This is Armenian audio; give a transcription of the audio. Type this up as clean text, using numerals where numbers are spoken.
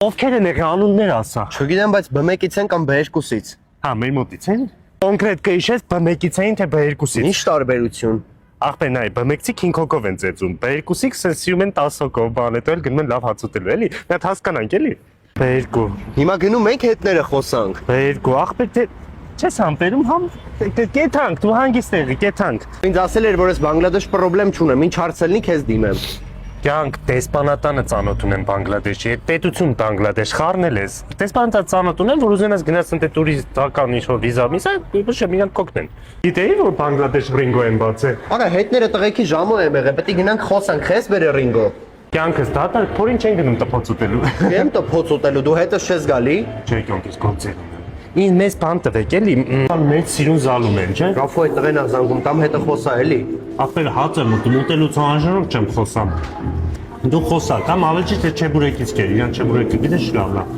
Ովքեր են եղել անուններ ասա։ Չգիտեմ, բայց B1-ից են կամ B2-ից։ Հա, մեր մոտից են։ Կոնկրետ կհիշես B1-ից էին թե B2-ից։ Ինչ տարբերություն։ Ախպեր նայ, B1-ի 5 հոգով են ծեծում, B2-ի սիրում են 10 հոգով, բան է, էլ գնում են լավ հաց ուտելու, էլի։ Նա հասկանանք էլի։ B2։ Հիմա գնում ենք հետները խոսանք։ B2, ախպեր թե չես համբերում համ կեթանք, դու հանգիստ եղի, կեթանք։ Ինձ ասել էր, որ ես Բանգլադեշ պրոբլեմ չունեմ, ինչ հարց ելնի քեզ դիմեմ։ Կյանք դեսպանատանը ծանոթ ունեմ Բանգլադեշի, այդ պետություն Բանգլադեշ խառնել ես։ Դեսպանատանը ծանոթ ունեմ, որ ուզենաս գնաս ընդ տուրիստական ինչ-որ վիզա, միսա, ոչ մի կօգնեն։ Գիտեի, որ Բանգլադեշ ռինգո են բացել։ Արա հետները տղեկի ժամը եմ եղել, պետք է գնանք խոսանք, խես բերե ռինգո։ Կյանքս դատա, փորին չեն գնում տփոց ուտելու։ Եմ տփոց ուտելու, դու հետս չես գալի։ Չէ, կյանքս գործեր ունեմ։ Ինձ մեծ բան տվեք, էլի, մեծ սիրուն զալում են, չէ։ Կաֆո այդ տղեն ա զանգում, կամ հետը խոսա էլի։ Ապեր հաց եմ ուտում, ուտելուց անժանոք չեմ խոսամ։ Դու խոսա, կամ ավելի ճիշտ է չեբուրեկից կեր, իրան չեբուրեկը գիտես լավ լավ։